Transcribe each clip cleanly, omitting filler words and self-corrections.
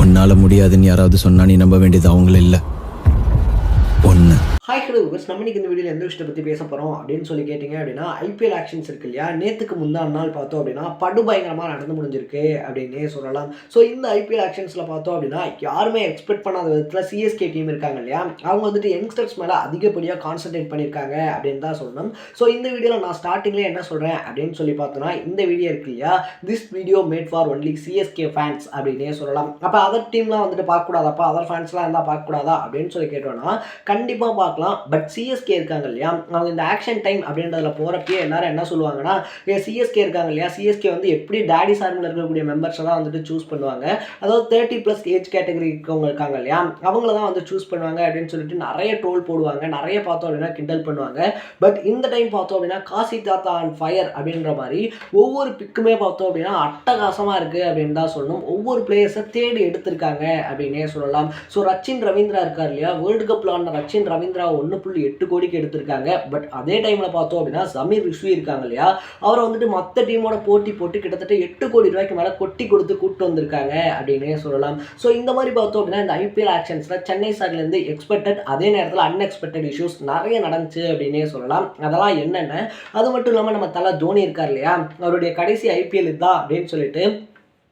உன்னால முடியாதுன்னு யாராவது சொன்னா நீ நம்ப வேண்டியது அவங்கள இல்லை ஒன்று. ஹாய் ஹலோ விவர்ஸ், நம்ம இன்னைக்கு இந்த வீடியோவில் எந்த விஷயத்தை பற்றி பேச போகிறோம் அப்படின்னு சொல்லி கேட்டிங்க அப்படின்னா, ஐபிஎல் ஆக்ஷன்ஸ் இருக்கு இல்லையா, நேற்றுக்கு முந்தான நாள் பார்த்தோம் அப்படின்னா படுபயங்கரமாக நடந்து முடிஞ்சிருக்கு அப்படின்னே சொல்லலாம். ஸோ இந்த ஐபிஎல் ஆக்ஷன்ஸில் பார்த்தோம் அப்படின்னா யாருமே எக்ஸ்பெக்ட் பண்ணாத விதத்தில் சிஎஸ்கே டீம் இருக்காங்க இல்லையா, அவங்க வந்துட்டு யங்ஸ்டர்ஸ் மேலே அதிகப்படியாக கான்சன்ட்ரேட் பண்ணியிருக்காங்க அப்படின்னு தான் சொல்லணும். ஸோ இந்த வீடியோவில் நான் ஸ்டார்டிங்லேயே என்ன சொல்கிறேன் அப்படின்னு சொல்லி பார்த்தோன்னா, இந்த வீடியோ இருக்கு இல்லையா, this video made for only CSK fans அப்படின்னே சொல்லலாம். அப்போ அதர் டீம்லாம் வந்துட்டு பார்க்கக்கூடாதாப்பா, அதர் ஃபேன்ஸ்லாம் இருந்தால் பார்க்கக்கூடாதா அப்படின்னு சொல்லி கேட்டோன்னா கண்டிப்பாக பார்க்கலாம். பட் சிஎஸ்கே இருக்காங்க இல்லையா, அவங்க இந்த ஆக்ஷன் டைம் அப்படின்றதுல போகிறப்பயே எல்லாரும் என்ன சொல்லுவாங்கன்னா, சிஎஸ்கே இருக்காங்க இல்லையா, சிஎஸ்கே வந்து எப்படி டேடி சார்பில் இருக்கக்கூடிய மெம்பர்ஸை தான் வந்துட்டு சூஸ் பண்ணுவாங்க, அதாவது 30+ ஏஜ் கேட்டகரி இருக்கவங்க இருக்காங்க இல்லையா, அவங்கள தான் வந்து சூஸ் பண்ணுவாங்க அப்படின்னு சொல்லிட்டு நிறைய ட்ரோல் போடுவாங்க, நிறைய பார்த்தோம் அப்படின்னா கிண்டல் பண்ணுவாங்க. பட் இந்த டைம் பார்த்தோம் அப்படின்னா காசி தாத்தா ஆன் ஃபயர் அப்படின்ற மாதிரி ஒவ்வொரு பிக்குமே பார்த்தோம் அப்படின்னா அட்டகாசமாக இருக்குது அப்படின்னு தான் சொல்லணும். ஒவ்வொரு பிளேயர்ஸை தேடி எடுத்திருக்காங்க அப்படின்னே சொல்லலாம். ஸோ ரச்சின் ரவீந்திரா இருக்கார் இல்லையா, வேர்ல்டு கப்பில் ஆன ரச்சின் ரவீந்திரா 1.8 கோடிக்கு எடுத்திருக்காங்க. பட் அதே டைமில் பார்த்தோம் அப்படின்னா சமீர் ரிஷ்வி இருக்காங்க இல்லையா, அவரை வந்துட்டு மற்ற டீமோட போட்டி போட்டு கிட்டத்தட்ட 8 கோடி ரூபாய்க்கு மேலே கொட்டி கொடுத்து கூப்பிட்டு வந்திருக்காங்க அப்படின்னே சொல்லலாம். ஸோ இந்த மாதிரி பார்த்தோம் அப்படின்னா இந்த ஐபிஎல் ஆக்ஷன்ஸில் சென்னை சைட்லேருந்து எக்ஸ்பெக்டட், அதே நேரத்தில் அன்எக்ஸ்பெக்டட் இஷ்யூஸ் நிறைய நடந்துச்சு அப்படின்னே சொல்லலாம். அதெல்லாம் என்னென்ன, அது மட்டும் இல்லாமல் நம்ம தலை தோனி இருக்கார் இல்லையா, அவருடைய கடைசி ஐபிஎல் இதுதான் அப்படின்னு சொல்லிட்டு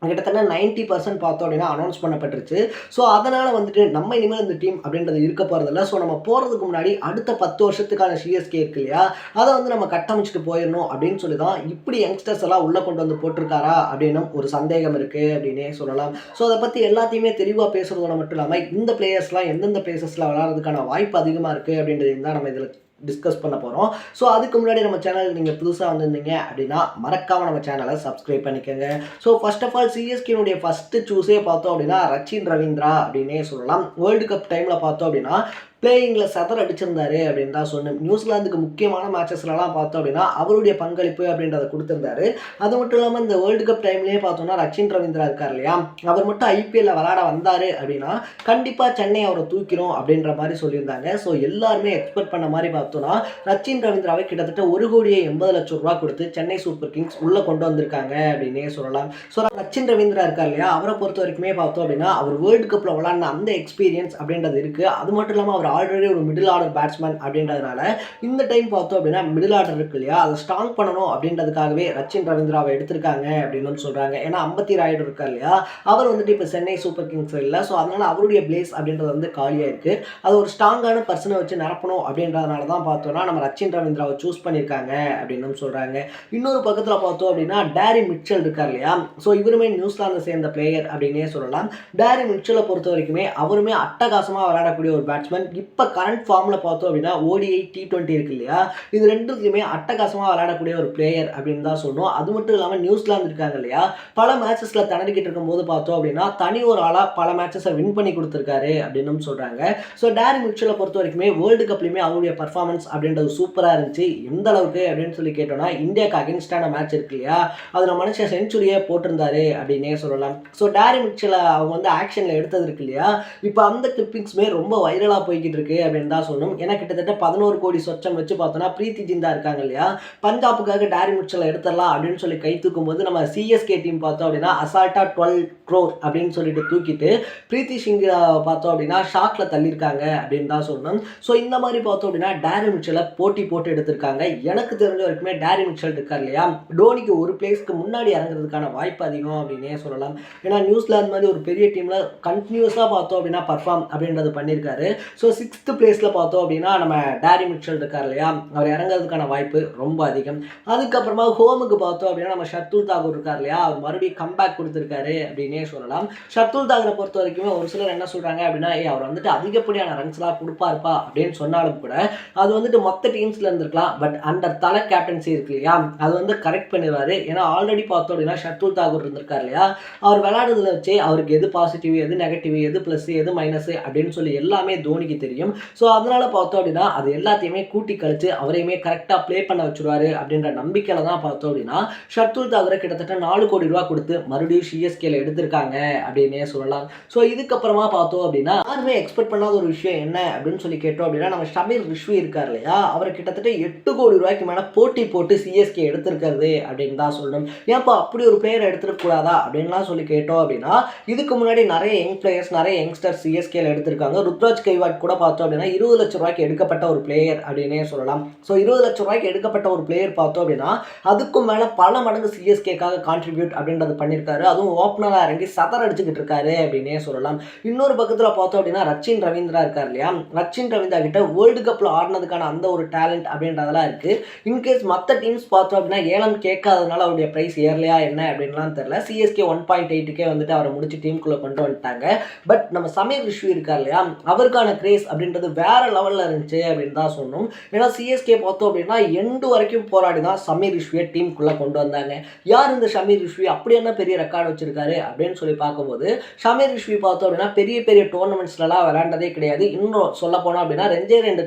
கிட்டத்தட்ட 90% பார்த்தோம் அப்படின்னா அனௌன்ஸ் பண்ணப்பட்டுருச்சு. ஸோ அதனால் வந்துட்டு நம்ம இனிமேல் இந்த டீம் அப்படின்றது இருக்க போகிறதில்ல. ஸோ நம்ம போகிறதுக்கு முன்னாடி அடுத்த 10 வருஷத்துக்கான சிஎஸ்கே இருக்கு இல்லையா, அதை வந்து நம்ம கட்டமைச்சிட்டு போயிடணும் அப்படின்னு சொல்லி தான் இப்படி யங்ஸ்டர்ஸ் எல்லாம் உள்ளே கொண்டு வந்து போட்டிருக்காரா அப்படின்னு ஒரு சந்தேகம் இருக்குது அப்படின்னே சொல்லலாம். ஸோ அதை பற்றி எல்லாத்தையுமே தெளிவாக பேசுகிறதோட மட்டும் இல்லாமல் இந்த பிளேயர்ஸ்லாம் எந்தெந்த பிளேசஸில் விளையாடுறதுக்கான வாய்ப்பு அதிகமாக இருக்குது அப்படின்றது தான் நம்ம இதில் டிஸ்கஸ் பண்ண போகிறோம். ஸோ அதுக்கு முன்னாடி நம்ம சேனலுக்கு நீங்கள் புதுசாக வந்திருந்தீங்க அப்படின்னா மறக்காமல் நம்ம சேனலை சப்ஸ்கிரைப் பண்ணிக்கோங்க. ஸோ ஃபர்ஸ்ட் ஆஃப் ஆல் சிஎஸ்கேனுடைய ஃபஸ்ட்டு சூஸே பார்த்தோம் அப்படின்னா ரச்சின் ரவீந்திரா அப்படின்னே சொல்லலாம். வேர்ல்டு கப் டைமில் பார்த்தோம் அப்படின்னா பிளேயிங்கில் சதர் அடிச்சிருந்தாரு அப்படின்னு தான் சொன்னேன். நியூசிலாந்துக்கு முக்கியமான மேட்சஸ்லாம் பார்த்தோம் அப்படின்னா அவருடைய பங்களிப்பு அப்படின்றத கொடுத்துருந்தாரு. அது மட்டும் இல்லாமல் இந்த வேர்ல்டு கப் டைம்லேயே பார்த்தோம்னா ரச்சின் ரவீந்திரா இருக்கார் இல்லையா, அவர் மட்டும் ஐபிஎல்ல விளையாட வந்தார் அப்படின்னா கண்டிப்பாக சென்னை அவரை தூக்கிறோம் அப்படின்ற மாதிரி சொல்லியிருந்தாங்க. ஸோ எல்லாருமே எக்ஸ்பெக்ட் பண்ண மாதிரி பார்த்தோன்னா ரச்சின் ரவீந்திராவை கிட்டத்தட்ட 1,80,00,000 ரூபா கொடுத்து சென்னை சூப்பர் கிங்ஸ் உள்ளே கொண்டு வந்திருக்காங்க அப்படின்னே சொல்லலாம். ஸோ ரச்சின் ரவீந்திரா இருக்கார் இல்லையா, அவரை பொறுத்த வரைக்குமே பார்த்தோம் அப்படின்னா அவர் வேர்ல்டு கப்பில் விளையாடின அந்த எக்ஸ்பீரியன்ஸ் அப்படின்றது இருக்குது. அது மட்டும் இல்லாமல் அவர் ஆல்ரெடி ஒரு மிடில் ஆர்டர் பேட்ஸ்மேன் அப்படின்றதுனால இந்த டைம் பார்த்தோம் அப்படின்னா மிடில் ஆர்டர் இருக்கு இல்லையா, அதை ஸ்ட்ராங் பண்ணணும் அப்படின்றதுக்காகவே ரச்சின் ரவீந்திராவை எடுத்திருக்காங்க அப்படின்னு சொல்கிறாங்க. ஏன்னா அம்பத்தி ராயுடு இருக்கார் இல்லையா, அவர் வந்துட்டு இப்போ சென்னை சூப்பர் கிங்ஸ் இல்லை. ஸோ அதனால் அவருடைய பிளேஸ் அப்படின்றது வந்து காலியாக இருக்குது. அது ஒரு ஸ்ட்ராங்கான பர்சனை வச்சு நிரப்பணும் அப்படின்றதுனால தான் பார்த்தோன்னா நம்ம ரச்சின் ரவீந்திராவை சூஸ் பண்ணியிருக்காங்க அப்படின்னு சொல்கிறாங்க. இன்னொரு பக்கத்தில் பார்த்தோம் அப்படின்னா டேரி மிட்சல் இருக்கார் இல்லையா, ஸோ இவருமே நியூசிலாந்தை சேர்ந்த பிளேயர் அப்படின்னே சொல்லலாம். டேரி மிட்சலை பொறுத்த வரைக்குமே அவருமே அட்டகாசமாக விளையாடக்கூடிய ஒரு பேட்ஸ்மேன். இப்போ கரண்ட் ஃபார்மில் பார்த்தோம் அப்படின்னா ODI T20 இருக்கு இல்லையா, இது ரெண்டுத்துலையுமே அட்டகாசமாக விளையாடக்கூடிய ஒரு பிளேயர் அப்படின்னு தான் சொல்லணும். அது மட்டும் இல்லாமல் நியூசிலாந்து இருக்காங்க இல்லையா, பல மேட்சஸில் திணறிக்கிட்டு இருக்கும்போது பார்த்தோம் அப்படின்னா தனி ஒரு ஆளாக பல மேட்சஸை வின் பண்ணி கொடுத்துருக்காரு அப்படின்னு சொல்கிறாங்க. ஸோ டேரி மிட்சலை பொறுத்த வரைக்குமே வேர்ல்டு கப்லையுமே அவருடைய பர்ஃபார்மன்ஸ் அப்படின்றது சூப்பராக இருந்துச்சு. எந்த அளவுக்கு அப்படின்னு சொல்லி கேட்டோம்னா இந்தியாவுக்கு அகேன்ஸ்டான மேட்ச் இருக்கு இல்லையா, அதில் மனுஷன் செஞ்சுரியே போட்டிருந்தாரு அப்படின்னே சொல்லலாம். ஸோ டேரி மிட்சலை அவங்க வந்து ஆக்ஷனில் எடுத்தது இருக்கு இல்லையா, இப்போ அந்த கிளிப்பிங்ஸுமே ரொம்ப வைரலாக போய்கிட்டு இருக்கு அப்படின்னு தான் சொல்லணும். ஏன்னா கிட்டத்தட்ட 11 கோடி சொச்சம் வச்சு பார்த்தோன்னா பிரீத்தி ஜிந்தா இருக்காங்க இல்லையா, பஞ்சாபுக்காக டேரி மிட்சலை எடுத்துடலாம் அப்படின்னு சொல்லி கை தூக்கும் போது நம்ம சிஎஸ்கே டீம் பார்த்தோம் அப்படின்னா அசால்ட்டா 12 crore அப்படின்னு சொல்லிட்டு தூக்கிட்டு பிரீத்தி சிங் பார்த்தோம் அப்படின்னா ஷாக்ல தள்ளியிருக்காங்க அப்படின்னு தான் சொல்லணும். ஸோ இந்த மாதிரி பார்த்தோம் அப்படின்னா டேரி மிட்சலை போட்டி போட்டு எடுத்திருக்காங்க. எனக்கு தெரிஞ்ச வரைக்குமே டேரி மிட்சல் இருக்கார் இல்லையா, டோனிக்கு ஒரு பிளேஸ்க்கு முன்னாடி இறங்குறதுக்கான வாய்ப்பு அதிகம் அப்படின்னே சொல்லலாம். ஏன்னா நியூசிலாந்து மாதிரி ஒரு பெரிய டீம்ல கண்டினியூஸாக பார்த்தோம் அப்படின்னா பர்ஃபார்ம் அப்படின்றது பண்ணியிருக்காரு. ஸோ 6th பிளேஸில் பார்த்தோம் அப்படின்னா நம்ம டேரி மிட்சல் இருக்கார் இல்லையா, அவர் இறங்குறதுக்கான வாய்ப்பு ரொம்ப அதிகம். அதுக்கப்புறமா ஹோமுக்கு பார்த்தோம் அப்படின்னா நம்ம ஷர்துல் தாக்கூர் இருக்கார் இல்லையா, அவர் மறுபடியும் கம்பேக் கொடுத்துருக்காரு அப்படின்னே சொல்லலாம். ஷர்துல் தாக்கூரை பொறுத்த வரைக்குமே ஒரு சிலர் என்ன சொல்கிறாங்க அப்படின்னா அவர் வந்துட்டு அதிகப்படியான ரன்ஸ்லாம் கொடுப்பாருப்பா அப்படின்னு சொன்னாலும் கூட அது வந்துட்டு மொத்த டீம்ஸில் இருந்திருக்கலாம். பட் அண்டர் தலை கேப்டன்சி இருக்கு இல்லையா, அது வந்து கரெக்ட் பண்ணிடுவார். ஏன்னா ஆல்ரெடி பார்த்தோம் அப்படின்னா ஷர்துல் தாக்கூர் இருந்திருக்கார் இல்லையா, அவர் விளையாடுறதுல வச்சு அவருக்கு எது பாசிட்டிவ் எது நெகட்டிவ் எது ப்ளஸ் எது மைனஸ் அப்படின்னு சொல்லி எல்லாமே தோனிக்கு தெரியும். ஸோ அதனால பார்த்தோம் அப்படின்னா அது எல்லாத்தையுமே கூட்டி கழிச்சு அவரையுமே கரெக்டாக ப்ளே பண்ண வச்சுருவாரு அப்படின்ற நம்பிக்கையில தான் பார்த்தோம் அப்படின்னா ஷர்துல் தாக்கூரை கிட்டத்தட்ட 4 கோடி ரூபா கொடுத்து மறுபடியும் சிஎஸ்கேல எடுத்திருக்காங்க அப்படின்னே சொல்லலாம். ஸோ இதுக்கப்புறமா பார்த்தோம் அப்படின்னா யாருமே எக்ஸ்பெக்ட் பண்ணாத ஒரு விஷயம் என்ன அப்படின்னு சொல்லி கேட்டோம் அப்படின்னா நம்ம ஷமீர் ரிஷ்வி இருக்கார் இல்லையா, அவர் கிட்டத்தட்ட 8 கோடி ரூபாய்க்கு மேலே போட்டி போட்டு சிஎஸ்கே எடுத்திருக்கிறது அப்படின்னு தான் சொல்லணும். ஏன்ப்பா அப்படி ஒரு பிளேயர் எடுத்துருக்கூடாதா அப்படின்லாம் சொல்லி கேட்டோம் அப்படின்னா இதுக்கு முன்னாடி நிறைய யங் பிளேயர்ஸ் நிறைய யங்ஸ்டர் சிஎஸ்கேல எடுத்திருக்காங்க. ருத்ராஜ் கைவாட் கூட பார்த்தோம் அப்படின்னா 20 லட்சம் ரூபாய்க்கு எடுக்கப்பட்ட ஒரு பிளேயர் அப்படின்னே சொல்லலாம். ஸோ 20 லட்சம் ரூபாய்க்கு எடுக்கப்பட்ட ஒரு பிளேயர் பார்த்தோம் அப்படின்னா அதுக்கும் மேலே பல மடங்கு சிஎஸ்கேக்காக கான்ட்ரிபியூட் அப்படின்றது பண்ணியிருக்காரு. அதுவும் ஓப்பனராக இறங்கி சதர் அடிச்சுக்கிட்டு இருக்காரு அப்படின்னே சொல்லலாம். இன்னொரு பக்கத்தில் பார்த்தோம் அப்படின்னா ரச்சின் ரவீந்திரா இருக்கார் இல்லையா, ரச்சின் ரவீந்திரா கிட்ட வேர்ல்டு கப்பில் ஆடினதுக்கான அந்த ஒரு டேலண்ட் அப்படின்றதெல்லாம் இருக்குது. இன்கேஸ் மற்ற டீம்ஸ் பார்த்தோம் அப்படின்னா ஏலம் கேட்காதனால அவருடைய ப்ரைஸ் ஏறலையா என்ன அப்படின்லாம் தெரியல. சிஎஸ்கே 1.8க்கே வந்துட்டு அவரை முடிச்சு டீமுக்குள்ளே கொண்டு வந்துட்டாங்க. பட் நம்ம சமீர் ரிஷ்வி இருக்கார் இல்லையா, அவருக்கான கிரேஸ் அப்படின்றது வேற லெவலில் இருந்துச்சு அப்படின்னு தான் சொன்னோம். ஏன்னா சிஎஸ்கே பார்த்தோம் அப்படின்னா எண்டு வரைக்கும் போராடி தான் சமீர் ரிஷ்வியை டீமுக்குள்ளே கொண்டு வந்தாங்க. யார் இந்த சமீர் ரிஷ்வி, அப்படி என்ன பெரிய ரெக்கார்டு வச்சிருக்காரு அப்படின்னு சொல்லி பார்க்கும்போது சமீர் ரிஷ்வி பார்த்தோம் அப்படின்னா பெரிய பெரிய டோர்னமெண்ட்ஸ்லாம் விளையாண்டதே கிடையாது. இன்னும் சொல்ல போனோம் அப்படின்னா 2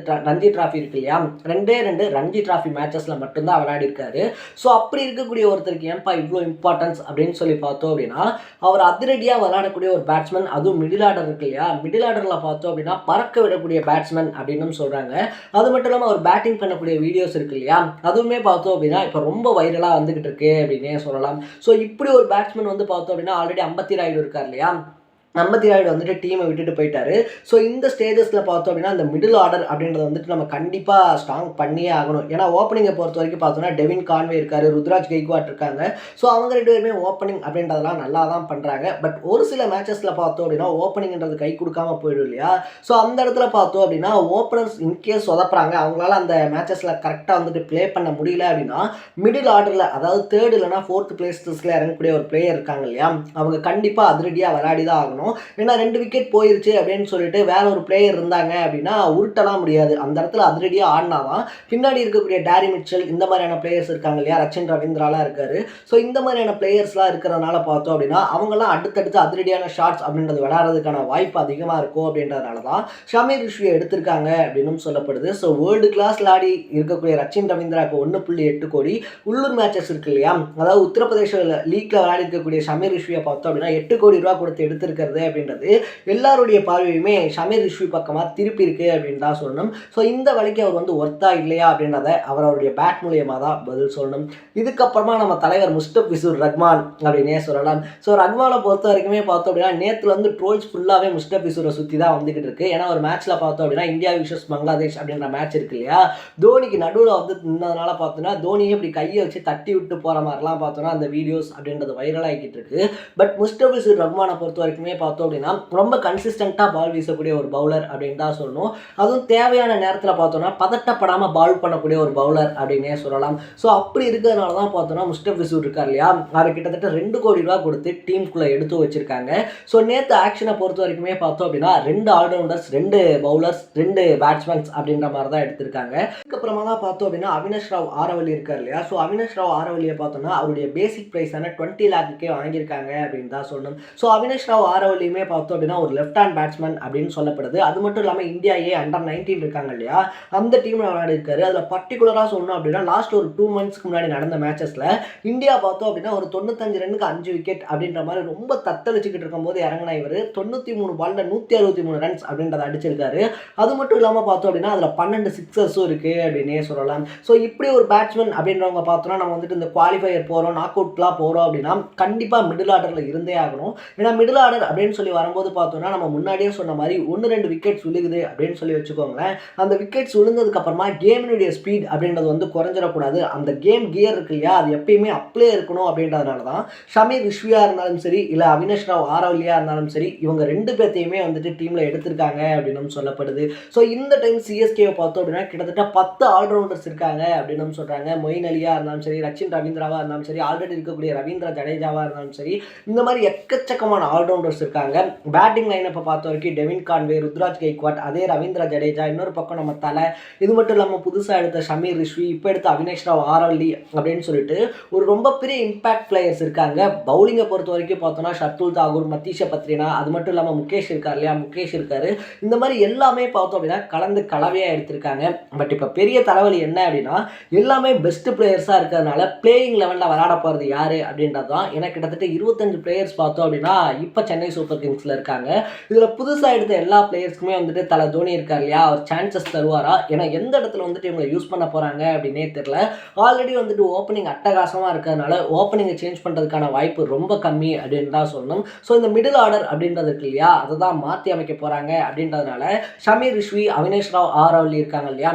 ரஞ்சி டிராஃபி இருக்கு இல்லையா, 2 ரஞ்சி டிராஃபி மேட்சஸ்ல மட்டும்தான் விளையாடி இருக்காரு. ஸோ அப்படி இருக்கக்கூடிய ஒருத்தருக்கு ஏன்பா இவ்வளோ இம்பார்ட்டன்ஸ் அப்படின்னு சொல்லி பார்த்தோம் அப்படின்னா அவர் அதிரடியாக விளையாடக்கூடிய ஒரு பேட்ஸ்மேன், அதுவும் மிடில் ஆர்டர் இருக்கு இல்லையா, மிடில் ஆர்டரில் பார்த்தோம் அப்படின்னா பறக்க விடக்கூடிய பேட்ஸ்மேன் அப்படின்னு சொல்கிறாங்க. அது மட்டும் இல்லாமல் அவர் பேட்டிங் பண்ணக்கூடிய வீடியோஸ் இருக்கு இல்லையா, அதுவுமே பார்த்தோம் அப்படின்னா இப்போ ரொம்ப வைரலாக வந்துகிட்டு இருக்கு அப்படின்னே சொல்லலாம். ஸோ இப்படி ஒரு பேட்ஸ்மேன் வந்து பார்த்தோம் அப்படின்னா ஆல்ரெடி அம்பத்தி ராயுடு இருக்கார் இல்லையா, அம்பத்தி ராயுடு வந்துட்டு டீமை விட்டுட்டு போயிட்டாரு. ஸோ இந்த ஸ்டேஜஸில் பார்த்தோம் அப்படின்னா அந்த மிடில் ஆர்டர் அப்படின்றத வந்துட்டு நம்ம கண்டிப்பாக ஸ்ட்ராங் பண்ணியே ஆகணும். ஏன்னா ஓப்பனிங்கை பொறுத்த வரைக்கும் பார்த்தோம்னா டெவின் கான்வே இருக்காரு, ருத்ராஜ் கெய்க்வாட் இருக்காங்க. ஸோ அவங்க 2 பேருமே ஓப்பனிங் அப்படின்றதெல்லாம் நல்லா தான் பண்ணுறாங்க. பட் ஒரு சில மேட்சஸில் பார்த்தோம் அப்படின்னா ஓப்பனிங்ன்றது கை கொடுக்காம போயிடும் இல்லையா. ஸோ அந்த இடத்துல பார்த்தோம் அப்படின்னா ஓப்பனர்ஸ் இன்கேஸ் சொதப்புறாங்க, அவங்களால அந்த மேட்சஸில் கரெக்டாக வந்துட்டு ப்ளே பண்ண முடியல அப்படின்னா மிடில் ஆர்டரில் அதாவது 3rd இல்லைனா 4th பிளேஸில் இறங்கக்கூடிய ஒரு பிளேயர் இருக்காங்க இல்லையா, அவங்க கண்டிப்பாக அதிரடியாக விளையாடி தான் ஆகணும். ஏன்னா 2 விக்கெட் போயிருச்சு அப்படின்னு சொல்லிட்டு வேற ஒரு பிளேயர் இருந்தாங்க அப்படின்னா உருட்டலாம் முடியாது. அந்த இடத்துல அதிரடியாக ஆடினாதான் பின்னாடி இருக்கக்கூடிய டேரி மிச்சல் இந்த மாதிரியான பிளேயர்ஸ் இருக்காங்க இல்லையா, ரச்சின் ரவீந்திராலாம் இருக்காரு. ஸோ இந்த மாதிரியான பிளேயர்ஸ்லாம் இருக்கிறதுனால பார்த்தோம் அப்படின்னா அவங்களாம் அடுத்தடுத்து அதிரடியான ஷாட்ஸ் அப்படின்றது விளையாடுறதுக்கான வாய்ப்பு அதிகமாக இருக்கும். அப்படின்றதுனால தான் ஷமீர் ரிஷ்வியை எடுத்திருக்காங்க அப்படின்னு சொல்லப்படுது. ஸோ வேர்ல்டு கிளாஸ் விளையாடி இருக்கக்கூடிய ரச்சின் ரவீந்திராவுக்கு 1.8 கோடி, உள்ளூர் மேட்சஸ் இருக்கு இல்லையா, அதாவது உத்தரப்பிரதேச லீக்ல விளையாடி இருக்கக்கூடிய ஷமீர் ரிஷ்வியை பார்த்தோம் அப்படின்னா 8 கோடி ரூபா கொடுத்து எடுத்திருக்கிறது அப்படின்றது எல்லாருடைய பார்வையுமே ஷமீர் ரிஷ்வி பக்கமாக திருப்பி இருக்கு அப்படின்னு தான் சொல்லணும். ஸோ இந்த வழிக்கு அவர் வந்து ஒர்த்தா இல்லையா அப்படின்றத அவருடைய பேட் மூலியமாக தான் பதில் சொல்லணும். இதுக்கப்புறமா நம்ம தலைவர் முஸ்தபிசுர் ரஹ்மான் அப்படின்னே சொல்லலாம். ஸோ ரஹ்மானை பொறுத்த வரைக்குமே பார்த்தோம் அப்படின்னா நேற்றுல வந்து ட்ரோல்ஸ் ஃபுல்லாகவே முஸ்தபிசுரை சுற்றி தான் வந்துகிட்டு இருக்கு. ஏன்னா ஒரு மேட்ச்சில் பார்த்தோம் அப்படின்னா இந்தியா விசஸ் பங்களாதேஷ் அப்படின்ற மேட்ச் இருக்கு இல்லையா, தோனிக்கு நடுவில் வந்து நின்னதுனால பார்த்தோன்னா தோனியை இப்படி கையை வச்சு தட்டி விட்டு போகிற மாதிரிலாம் பார்த்தோன்னா அந்த வீடியோஸ் அப்படின்றது வைரல் ஆகிட்டு இருக்கு. பட் முஸ்தபிசுர் ரஹ்மானை பொறுத்த வரைக்குமே பார்த்தோம் அப்படின்னா ரொம்ப கன்சிஸ்டண்ட்டாக பால் வீசக்கூடிய ஒரு பவுலர் அப்படின்னு தான் சொல்லணும். அதுவும் தேவையான நேரத்தில் பார்த்தோன்னா பதட்டப்படாமல் பால் பண்ணக்கூடிய ஒரு பவுலர் அப்படின்னே சொல்லலாம். ஸோ அப்படி இருக்கிறதுனால தான் பார்த்தோன்னா முஸ்தபிசுர் இருக்கார் இல்லையா, அவர் கிட்டத்தட்ட 2 கோடி ரூபா கொடுத்து டீமுக்குள்ளே எடுத்து வச்சிருக்காங்க. ஸோ நேற்று ஆக்ஷனை பொறுத்த வரைக்குமே பார்த்தோம் அப்படின்னா 2 ஆல்ரவுண்டர்ஸ், 2 பவுலர்ஸ், 2 பேட்ஸ்மேன்ஸ் அப்படின்ற மாதிரி தான் எடுத்திருக்காங்க. அதுக்கப்புறமா தான் பார்த்தோம் அப்படின்னா அவினாஷ் ராவ் ஆரவல்லி இருக்கார் இல்லையா, ஸோ அவினாஷ் ராவ் ஆரவல்லியை பார்த்தோம்னா அவருடைய பேசிக் ப்ரைஸான 20 லேக்குக்கே வாங்கியிருக்காங்க அப்படின்னு தான் சொல்லணும். ஸோ அவினாஷ் ராவ் ஆரவல்லியுமே பார்த்தோம் அப்படின்னா ஒரு லெஃப்ட் ஹேண்ட் பேட்ஸ்மேன் அப்படின்னு சொல்லப்படுது. அது மட்டும் இல்லாமல் இந்தியா அண்டர் 19 இருக்காங்க இல்லையா, அந்த டீமில் விளையாடி இருக்காரு. அதில் பர்டிகுலராக சொல்லணும் அப்படின்னா லாஸ்ட் ஒரு 2 மந்த்ஸ்க்கு முன்னாடி நடந்த மேட்சஸில் இந்தியா பார்த்தோம் அப்படின்னா ஒரு 95 ரன்னுக்கு 5 விக்கெட் அப்படின்ற மாதிரி ரொம்ப தத்தளிச்சுக்கிட்டு இருக்கும்போது இறங்கின இவர் 93 பால்ல 163 ரன்ஸ் அப்படின்றத அடிச்சிருக்காரு. அது மட்டும் இல்லாமல் பார்த்தோம் அப்படின்னா அதில் 12 சிக்ஸர்ஸும் இருக்கு அப்படின்னே சொல்லலாம். ஸோ இப்படி ஒரு பேட்ஸ்மேன் அப்படின்றவங்க பார்த்தோம்னா நம்ம வந்துட்டு இந்த குவாலிஃபயர் போகிறோம், நாக் அவுட்லாம் போகிறோம் அப்படின்னா கண்டிப்பாக மிடில் ஆர்டரில் இருந்தே ஆகணும். ஏன்னா மிடில் ஆர்டர் அப்படின்னு சொல்லி வரும்போது பார்த்தோம்னா நம்ம முன்னாடியே சொன்ன மாதிரி 1-2 விக்கெட்ஸ் விழுகுது அப்படின்னு சொல்லி வச்சுக்கோங்களேன். அந்த விக்கெட்ஸ் விழுந்ததுக்கு அப்புறமா கேமினுடைய ஸ்பீட் அப்படின்றது வந்து குறைஞ்சிடக்கூடாது. அந்த கேம் கியர் இருக்கு இல்லையா, அது எப்பயுமே அப்ளே இருக்கணும் அப்படின்றதுனால தான் ஷமீர் ரிஷ்வியா இருந்தாலும் சரி இல்லை அவினாஷ் ராவ் ஆரவல்லியா இருந்தாலும் சரி இவங்க 2 பேர்த்தையுமே வந்துட்டு டீமில் எடுத்திருக்காங்க அப்படின்னு சொல்லப்படுது. ஸோ இந்த டைம் சிஎஸ்கேவை பார்த்தோம் அப்படின்னா கிட்டத்தட்ட 10 ஆல்ரவுண்டர்ஸ் இருக்காங்க அப்படின்னு சொல்கிறாங்க. மொயின் அலியா இருந்தாலும் சரி, ரச்சின் ரவீந்திராவாக இருந்தாலும் சரி, ஆல்ரெடி இருக்கக்கூடிய ரவீந்திர ஜடேஜாவாக இருந்தாலும் சரி, இந்த மாதிரி எக்கச்சக்கமான ஆல்ரவுண்டர்ஸ் இருக்காங்க. பேட்டிங் லைன் இப்போ பார்த்த வரைக்கும் டெவின் கான்வே, ருத்ராஜ் கெய்க்வாட், அதே ரவீந்திர ஜடேஜா, இன்னொரு பக்கம் நம்ம தலை, இது மட்டும் இல்லாமல் புதுசாக எடுத்த ஷமீர் ரிஷ்வி, இப்போ எடுத்த அவினேஷ் ராவ் ஆரவல்லி அப்படின்னு சொல்லிட்டு ஒரு ரொம்ப பெரிய இம்பாக்ட் பிளேயர்ஸ் இருக்காங்க. பவுலிங்கை பொறுத்த வரைக்கும் பார்த்தோன்னா ஷர்துல் தாகூர், மத்தீஷ பத்ரினா, அது மட்டும் இல்லாமல் முகேஷ் இருக்கார் இல்லையா, முகேஷ் இருக்காரு. இந்த மாதிரி எல்லாமே பார்த்தோம் அப்படின்னா கலந்து கலவையாக எடுத்திருக்காங்க. பட் இப்போ பெரிய தலைவலி என்ன அப்படின்னா எல்லாமே பெஸ்ட் பிளேயர்ஸாக இருக்கிறதுனால பிளேயிங் லெவலில் விளையாட போகிறது யார் அப்படின்றது தான். ஏன்னா கிட்டத்தட்ட 25 பிளேயர்ஸ் பார்த்தோம் அப்படின்னா இப்போ சென்னை சூப்பர் கிங்ஸில் இருக்காங்க. இதில் புதுசாக எடுத்த எல்லா பிளேயர்ஸ்க்குமே வந்துட்டு தலை தோனி இருக்கார் இல்லையா, அவர் சான்சஸ் தருவாரா? ஏன்னா எந்த இடத்துல வந்துட்டு இவங்க யூஸ் பண்ண போகிறாங்க அப்படின்னே தெரியல. ஆல்ரெடி வந்துட்டு ஓப்பனிங் அட்டகாசமாக இருக்கிறதுனால ஓப்பனிங்கை சேஞ்ச் பண்ணுறதுக்கான வாய்ப்பு ரொம்ப கம்மி அப்படின்னு தான் சொல்லணும். ஸோ இந்த மிடில் ஆர்டர் அப்படின்றது இருக்கு இல்லையா, அதை தான் மாற்றி அமைக்க போகிறாங்க அப்படின்றதுனால ஷமீர் ரிஷ்வி, அவினேஷ் ராவ் ஆரவல்லி இருக்காங்க இல்லையா,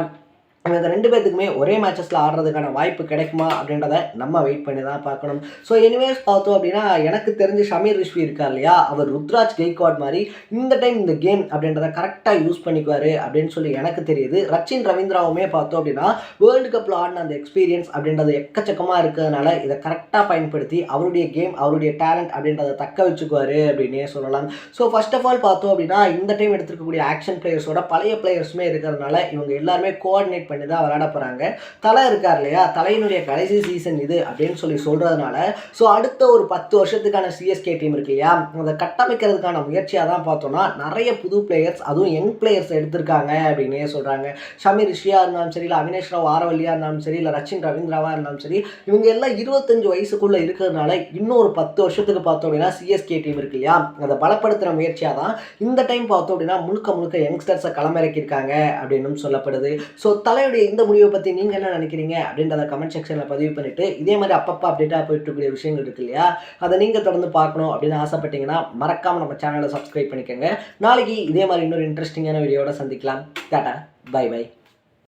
இந்த 2 பேத்துக்குமே ஒரே மேட்சஸில் ஆடுறதுக்கான வாய்ப்பு கிடைக்குமா அப்படின்றத நம்ம வெயிட் பண்ணி தான் பார்க்கணும். ஸோ எனிவேஸ் பார்த்தோம் அப்படின்னா எனக்கு தெரிஞ்சு ஷமீர் ரிஷ்வி இருக்கார் இல்லையா, அவர் ருத்ராஜ் கெய்க்வாட் மாதிரி இந்த டைம் இந்த கேம் அப்படின்றத கரெக்டாக யூஸ் பண்ணிக்குவார் அப்படின்னு சொல்லி எனக்கு தெரியுது. ரச்சின் ரவீந்திராவுமே பார்த்தோம் அப்படின்னா வேர்ல்டு கப்பில் ஆடின அந்த எக்ஸ்பீரியன்ஸ் அப்படின்றது எக்கச்சக்கமாக இருக்கிறதுனால இதை கரெக்டாக பயன்படுத்தி அவருடைய கேம், அவருடைய டேலண்ட் அப்படின்றத தக்க வச்சுக்குவார் அப்படின்னே சொல்லலாம். ஸோ ஃபர்ஸ்ட் ஆஃப் ஆல் பார்த்தோம் அப்படின்னா இந்த டைம் எடுத்துருக்கக்கூடிய ஆக்ஷன் பிளேயர்ஸோட பழைய பிளேயர்ஸுமே இருக்கிறதுனால இவங்க எல்லாருமே கோஆர்டினேட் பண்ணி தான் விளையாட போகிறாங்க. தலை இருக்கார் இல்லையா, தலையினுடைய கடைசி சீசன் இது அப்படின்னு சொல்லி சொல்கிறதுனால ஸோ அடுத்த ஒரு 10 வருஷத்துக்கான சிஎஸ்கே டீம் இருக்கு இல்லையா, அதை கட்டமைக்கிறதுக்கான முயற்சியாக தான் பார்த்தோன்னா நிறைய புது பிளேயர்ஸ், அதுவும் யங் பிளேயர்ஸ் எடுத்திருக்காங்க அப்படின்னே சொல்கிறாங்க. ஷமீர் ரிஷ்வியாக இருந்தாலும் சரி, இல்லை அவினேஷ் ராவ் ஆரவல்லியாக இருந்தாலும் சரி, இல்லை ரச்சின் ரவீந்திராவாக இருந்தாலும் சரி, இவங்க எல்லாம் 25 வயசுக்குள்ளே இருக்கிறதுனால இன்னும் ஒரு 10 வருஷத்துக்கு பார்த்தோம் அப்படின்னா சிஎஸ்கே டீம் இருக்கு இல்லையா, அதை பலப்படுத்துகிற முயற்சியாக தான் இந்த டைம் பார்த்தோம் அப்படின்னா முழுக்க முழுக்க யங்ஸ்டர்ஸை களமிறக்கியிருக்காங்க அப்படின்னு சொல்லப்படுது. ஸோ தலையுடைய இந்த முடிவை பற்றி நீங்கள் என்ன நினைக்கிறீங்க அப்படின்றத கமெண்ட் செக்ஷனில் பதிவு பண்ணிவிட்டு இதே மாதிரி அப்பப்போ அப்டேட்டாக போயிட்டு இருக்கக்கூடிய விஷயங்கள் இருக்கு இல்லையா, அதை நீங்கள் தொடர்ந்து பார்க்கணும் அப்படின்னு ஆசைப்பட்டீங்கன்னா மறக்காமல் நம்ம சேனலை சப்ஸ்கிரைப் பண்ணிக்கோங்க. நாளைக்கு இதே மாதிரி இன்னொரு இன்ட்ரெஸ்டிங்கான வீடியோட சந்திக்கலாம். Tata, bye by.